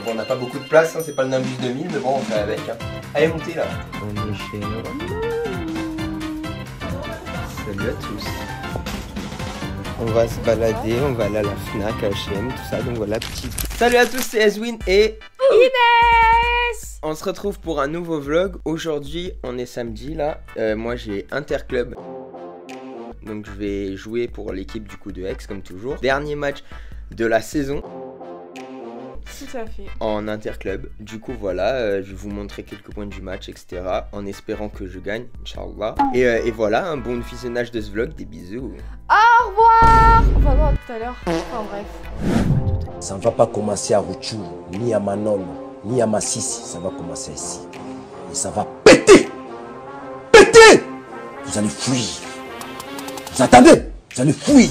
Bon, on n'a pas beaucoup de place, hein, c'est pas le Nimbus 2000, mais bon, on fait avec. Hein. Allez, montez là. On est chez Salut à tous. On va se balader, on va aller à la Fnac, H&M, tout ça, donc voilà, petit... Salut à tous, c'est Ezwin et... Inès. On se retrouve pour un nouveau vlog. Aujourd'hui, on est samedi, là. Moi, j'ai Interclub. Donc, je vais jouer pour l'équipe du coup de Aix, comme toujours. Dernier match de la saison. Tout à fait. En interclub. Du coup, voilà, je vais vous montrer quelques points du match, etc. En espérant que je gagne, Inch'Allah. Et voilà, un bon visionnage de ce vlog. Des bisous. Au revoir. On va voir tout à l'heure. Enfin bref. Ça ne va pas commencer à Rouchou, ni à Manon, ni à Massissi. Ça va commencer ici. Et ça va péter. Péter. Vous allez fuir. Vous attendez. Vous allez fuir.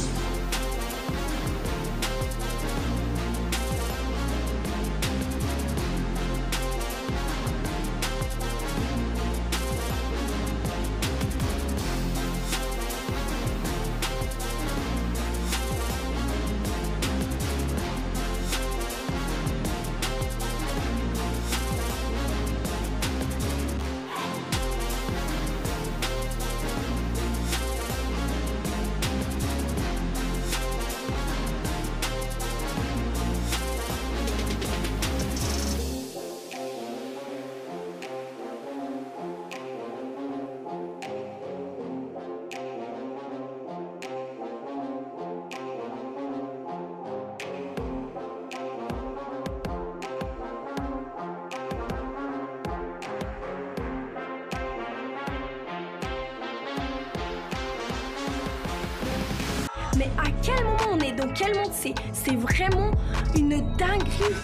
Mais à quel moment on est? Dans quel monde? C'est vraiment une dinguerie.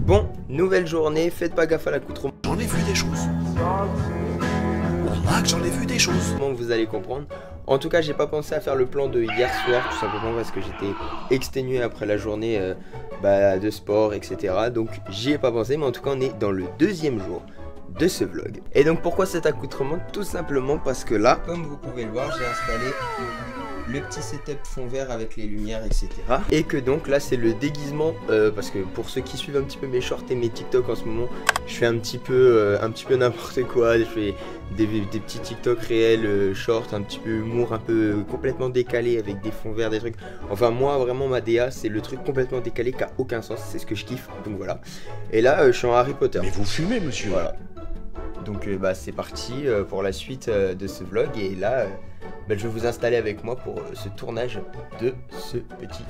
Bon, nouvelle journée, faites pas gaffe à l'accoutrement. J'en ai vu des choses. Ah, que j'en ai vu des choses. Vous allez comprendre. En tout cas, j'ai pas pensé à faire le plan de hier soir, tout simplement parce que j'étais exténué après la journée de sport, etc. Donc j'y ai pas pensé, mais en tout cas, on est dans le deuxième jour de ce vlog. Et donc pourquoi cet accoutrement? Tout simplement parce que là, comme vous pouvez le voir, j'ai installé le petit setup fond vert avec les lumières, etc. Et que donc là c'est le déguisement parce que pour ceux qui suivent un petit peu mes shorts et mes TikTok en ce moment, je fais un petit peu n'importe quoi. Je fais des petits TikTok réels, shorts, un petit peu humour, un peu complètement décalé avec des fonds verts, des trucs. Enfin moi vraiment ma DA c'est le truc complètement décalé qui a aucun sens, c'est ce que je kiffe. Donc voilà. Et là je suis en Harry Potter. Mais vous fumez, monsieur. Voilà. Donc c'est parti pour la suite de ce vlog. Et là je vais vous installer avec moi pour ce tournage de ce petit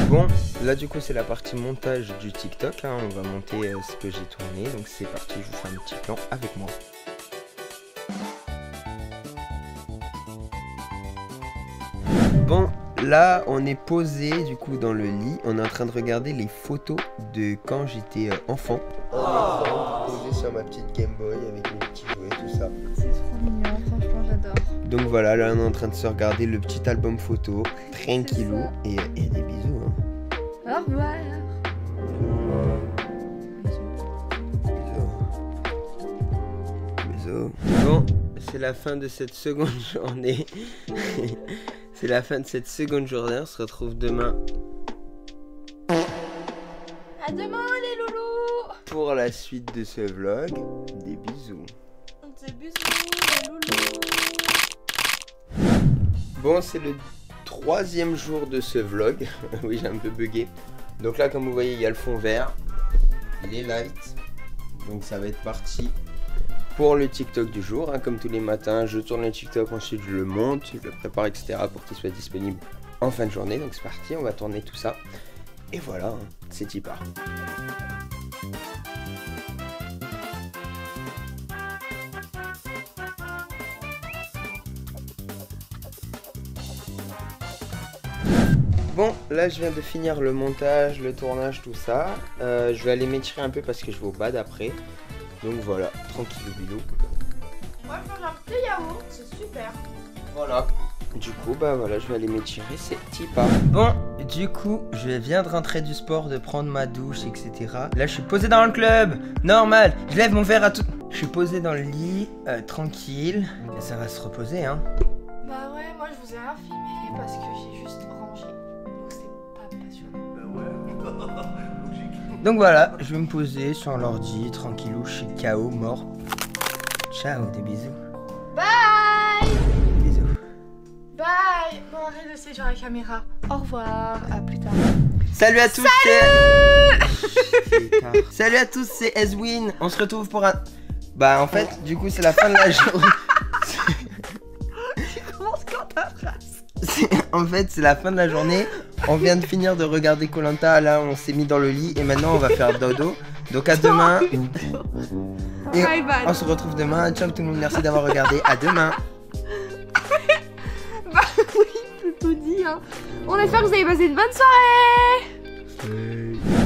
Bon, là du coup c'est la partie montage du TikTok, hein. On va monter ce que j'ai tourné, donc c'est parti, je vous fais un petit plan avec moi. Bon, là on est posé du coup dans le lit, on est en train de regarder les photos de quand j'étais enfant. Posé sur ma petite Game Boy avec mes petits jouets, tout ça. C'est trop mignon, franchement j'adore. Donc voilà, là on est en train de se regarder le petit album photo, tranquillou, et des bisous. Hein. Au revoir. Bisous. Bon, c'est la fin de cette seconde journée. C'est la fin de cette seconde journée, on se retrouve demain. À demain les loulous. Pour la suite de ce vlog, des bisous. Des bisous les loulous. Bon, c'est le troisième jour de ce vlog. Oui, j'ai un peu bugué. Donc là, comme vous voyez, il y a le fond vert, les lights. Donc ça va être parti pour le TikTok du jour. Hein. Comme tous les matins, je tourne le TikTok, ensuite je le monte, je le prépare, etc. pour qu'il soit disponible en fin de journée. Donc c'est parti, on va tourner tout ça. Et voilà, hein, c'est y part. Bon, là je viens de finir le montage, le tournage, tout ça. Je vais aller m'étirer un peu parce que je vais au bad après. Donc voilà, tranquille bilou. Moi je mange un petit yaourt, c'est super. Voilà. Du coup, bah voilà, je vais aller m'étirer, c'est petit pas. Bon, du coup, je viens de rentrer du sport, de prendre ma douche, etc. Là, je suis posé dans le club, normal. Je lève mon verre à tout. Je suis posé dans le lit, tranquille. Et ça va se reposer, hein. Bah ouais, moi je vous ai rien filmé parce que j'ai juste rangé. Donc c'est pas passionnant. Donc voilà, je vais me poser sur l'ordi, tranquillou, je suis KO, mort. Ciao, des bisous. Bye. Bisous. Bye. Bon, arrête de séduire la caméra. Au revoir, à plus tard. Salut à tous. Salut à tous, c'est Ezwin. On se retrouve pour un... Bah en fait, du coup c'est la fin de la journée. Tu commences quand ta phrase? En fait, c'est la fin de la journée. On vient de finir de regarder Koh-Lanta. Là, on s'est mis dans le lit et maintenant on va faire dodo. Donc à demain. Et on se retrouve demain. Ciao tout le monde, merci d'avoir regardé. À demain. Bah oui, plutôt dit hein. On espère que vous avez passé une bonne soirée.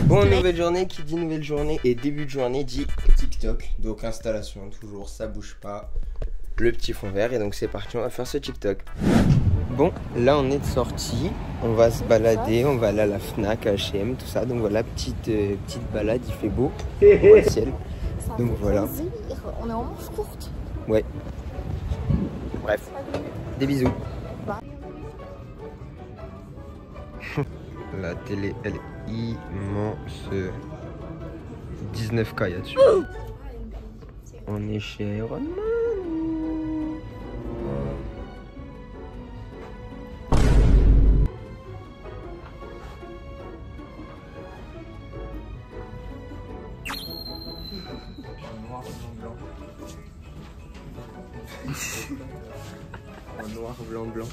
Bon, nouvelle journée, qui dit nouvelle journée et début de journée dit TikTok. Donc installation, toujours, ça bouge pas. Le petit fond vert et donc c'est parti, on va faire ce TikTok. Bon, là on est de sortie, on va se balader, on va aller à la Fnac, à H&M, tout ça. Donc voilà, petite balade, il fait beau, on voit le ciel. Donc voilà. On est en manche courte. Ouais. Bref, des bisous. La télé, elle est immense. 19K, il y a dessus. On est chez Iron Man. En noir, blanc, blanc.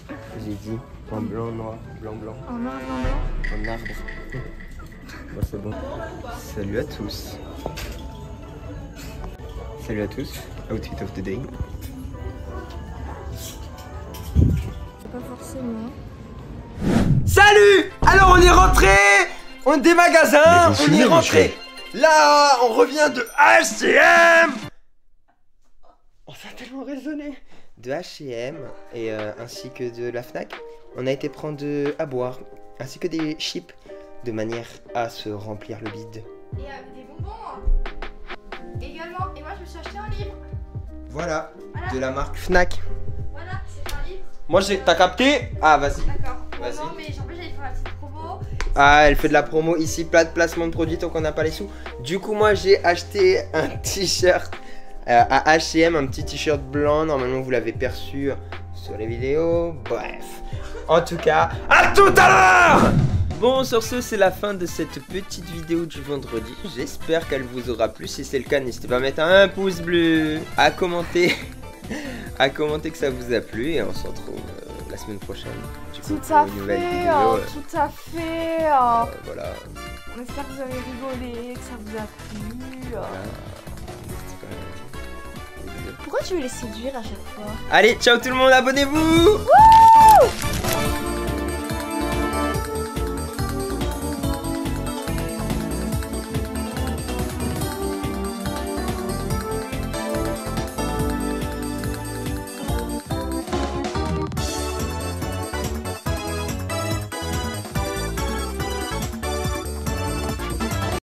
J'ai dit en blanc, noir, blanc, blanc. En noir, blanc, blanc. En arbre. Bon, c'est bon. Salut à tous. Salut à tous. Outfit of the day. Pas forcément. Salut! Alors on est rentré! On des magasins, Mais vous on est filmez, rentré! Là, on revient de H&M! On s'est tellement raisonné! De H&M et ainsi que de la Fnac, on a été prendre à boire, ainsi que des chips, de manière à se remplir le bide. Et des bonbons également. Et moi je me suis acheté un livre. Voilà, de la marque Fnac. Voilà, c'est un livre. Moi t'as capté? Ah vas-y. D'accord. Vas-y. Non mais en plus j'allais faire la petite promo. Ah, elle fait de la promo ici, plat de placement de produit tant qu'on n'a pas les sous. Du coup, moi j'ai acheté un t-shirt à H&M, un petit t-shirt blanc. Normalement, vous l'avez perçu sur les vidéos. Bref, en tout cas, à tout à l'heure. Bon, sur ce, c'est la fin de cette petite vidéo du vendredi. J'espère qu'elle vous aura plu. Si c'est le cas, n'hésitez pas à mettre un pouce bleu, à commenter, que ça vous a plu. Et on se retrouve la semaine prochaine. Du coup, Tout à pour une nouvelle fait, vidéo. tout à fait. Voilà. On espère que vous avez rigolé, que ça vous a plu. Pourquoi tu veux les séduire à chaque fois? Allez, ciao tout le monde, abonnez-vous!